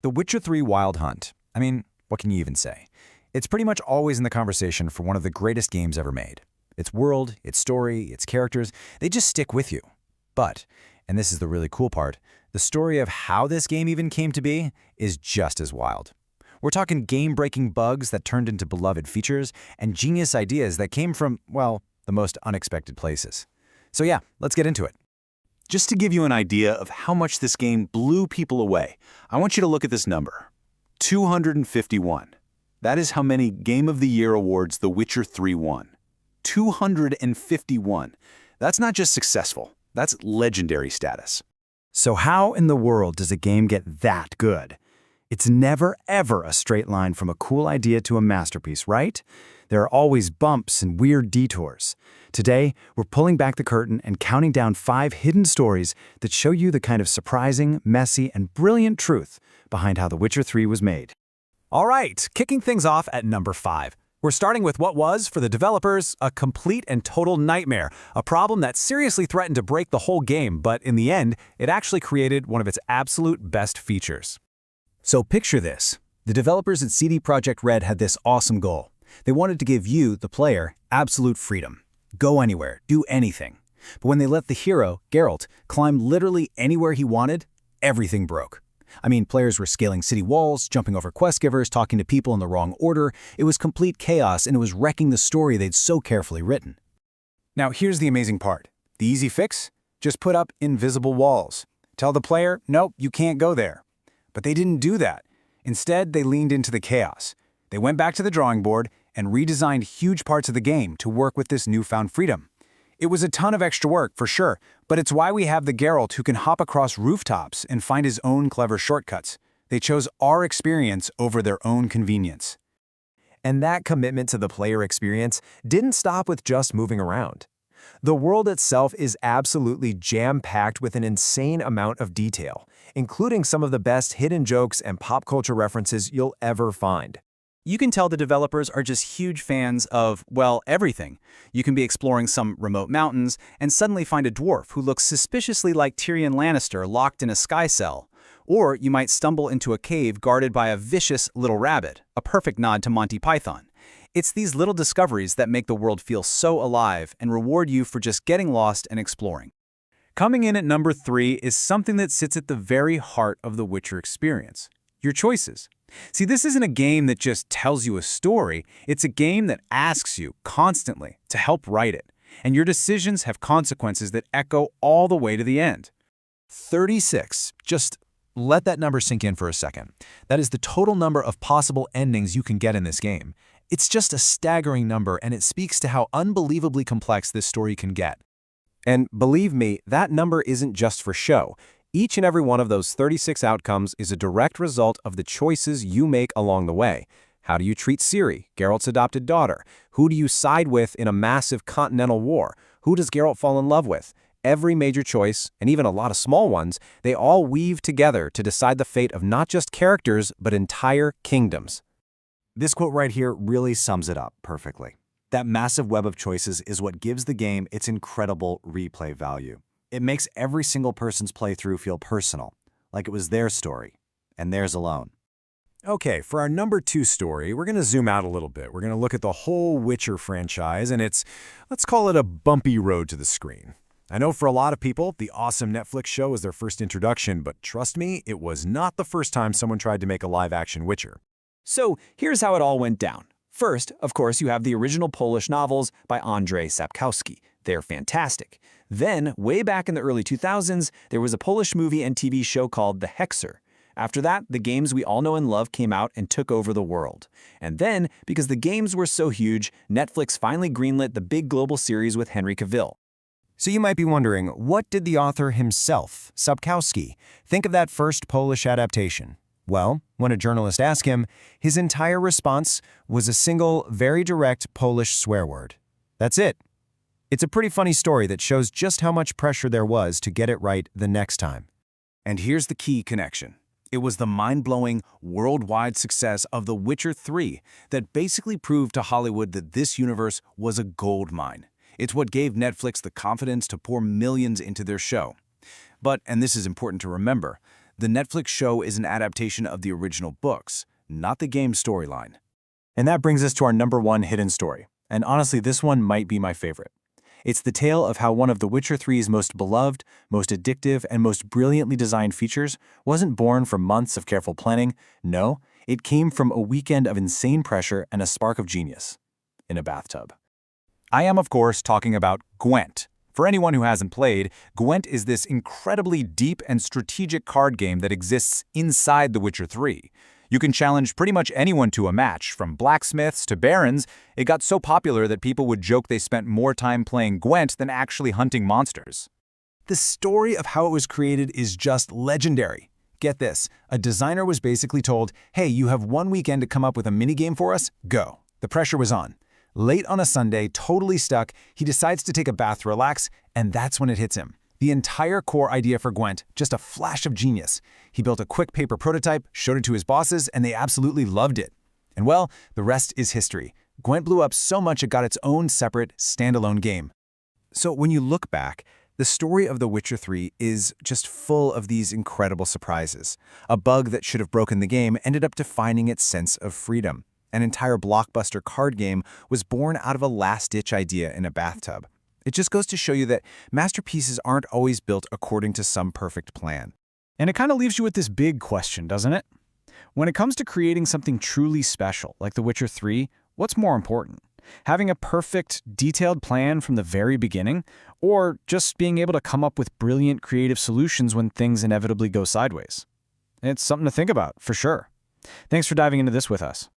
The Witcher 3 Wild Hunt. I mean, what can you even say? It's pretty much always in the conversation for one of the greatest games ever made. Its world, its story, its characters, they just stick with you. But, and this is the really cool part, the story of how this game even came to be is just as wild. We're talking game-breaking bugs that turned into beloved features and genius ideas that came from, well, the most unexpected places. So yeah, let's get into it. Just to give you an idea of how much this game blew people away, I want you to look at this number. 251. That is how many Game of the Year awards The Witcher 3 won. 251. That's not just successful, that's legendary status. So how in the world does a game get that good? It's never, ever a straight line from a cool idea to a masterpiece, right? There are always bumps and weird detours. Today, we're pulling back the curtain and counting down 5 hidden stories that show you the kind of surprising, messy, and brilliant truth behind how The Witcher 3 was made. All right, kicking things off at number 5. We're starting with what was, for the developers, a complete and total nightmare, a problem that seriously threatened to break the whole game, but in the end, it actually created one of its absolute best features. So picture this. The developers at CD Projekt Red had this awesome goal. They wanted to give you, the player, absolute freedom. Go anywhere, do anything. But when they let the hero, Geralt, climb literally anywhere he wanted, everything broke. I mean, players were scaling city walls, jumping over quest givers, talking to people in the wrong order. It was complete chaos, and it was wrecking the story they'd so carefully written. Now here's the amazing part. The easy fix? Just put up invisible walls. Tell the player, nope, you can't go there. But they didn't do that. Instead, they leaned into the chaos. They went back to the drawing board and redesigned huge parts of the game to work with this newfound freedom. It was a ton of extra work, for sure, but it's why we have the Geralt who can hop across rooftops and find his own clever shortcuts. They chose our experience over their own convenience. And that commitment to the player experience didn't stop with just moving around. The world itself is absolutely jam-packed with an insane amount of detail, including some of the best hidden jokes and pop culture references you'll ever find. You can tell the developers are just huge fans of, well, everything. You can be exploring some remote mountains and suddenly find a dwarf who looks suspiciously like Tyrion Lannister locked in a sky cell. Or you might stumble into a cave guarded by a vicious little rabbit, a perfect nod to Monty Python. It's these little discoveries that make the world feel so alive and reward you for just getting lost and exploring. Coming in at number 3 is something that sits at the very heart of the Witcher experience: your choices. See, this isn't a game that just tells you a story, it's a game that asks you constantly to help write it, and your decisions have consequences that echo all the way to the end. 36. Just let that number sink in for a second. That is the total number of possible endings you can get in this game. It's just a staggering number, and it speaks to how unbelievably complex this story can get. And believe me, that number isn't just for show. Each and every one of those 36 outcomes is a direct result of the choices you make along the way. How do you treat Ciri, Geralt's adopted daughter? Who do you side with in a massive continental war? Who does Geralt fall in love with? Every major choice, and even a lot of small ones, they all weave together to decide the fate of not just characters, but entire kingdoms. This quote right here really sums it up perfectly. That massive web of choices is what gives the game its incredible replay value. It makes every single person's playthrough feel personal, like it was their story, and theirs alone. Okay, for our number 2 story, we're going to zoom out a little bit. We're going to look at the whole Witcher franchise, and let's call it a bumpy road to the screen. I know for a lot of people, the awesome Netflix show was their first introduction, but trust me, it was not the first time someone tried to make a live-action Witcher. So here's how it all went down. First, of course, you have the original Polish novels by Andrzej Sapkowski. They're fantastic. Then, way back in the early 2000s, there was a Polish movie and TV show called The Hexer. After that, the games we all know and love came out and took over the world. And then, because the games were so huge, Netflix finally greenlit the big global series with Henry Cavill. So you might be wondering, what did the author himself, Sapkowski, think of that first Polish adaptation? Well, when a journalist asked him, his entire response was a single, very direct Polish swear word. That's it. It's a pretty funny story that shows just how much pressure there was to get it right the next time. And here's the key connection. It was the mind-blowing, worldwide success of The Witcher 3 that basically proved to Hollywood that this universe was a gold mine. It's what gave Netflix the confidence to pour millions into their show. But, and this is important to remember, The Netflix show is an adaptation of the original books, not the game's storyline. And that brings us to our number 1 hidden story. And honestly, this one might be my favorite. It's the tale of how one of The Witcher 3's most beloved, most addictive, and most brilliantly designed features wasn't born from months of careful planning. No, it came from a weekend of insane pressure and a spark of genius in a bathtub. I am, of course, talking about Gwent. For anyone who hasn't played, Gwent is this incredibly deep and strategic card game that exists inside The Witcher 3. You can challenge pretty much anyone to a match, from blacksmiths to barons. It got so popular that people would joke they spent more time playing Gwent than actually hunting monsters. The story of how it was created is just legendary. Get this, a designer was basically told, hey, you have 1 weekend to come up with a minigame for us? Go. The pressure was on. Late on a Sunday, totally stuck, he decides to take a bath to relax, and that's when it hits him. The entire core idea for Gwent, just a flash of genius. He built a quick paper prototype, showed it to his bosses, and they absolutely loved it. And well, the rest is history. Gwent blew up so much it got its own separate, standalone game. So when you look back, the story of The Witcher 3 is just full of these incredible surprises. A bug that should have broken the game ended up defining its sense of freedom. An entire blockbuster card game was born out of a last-ditch idea in a bathtub. It just goes to show you that masterpieces aren't always built according to some perfect plan. And it kind of leaves you with this big question, doesn't it? When it comes to creating something truly special, like The Witcher 3, what's more important? Having a perfect, detailed plan from the very beginning, or just being able to come up with brilliant creative solutions when things inevitably go sideways? It's something to think about, for sure. Thanks for diving into this with us.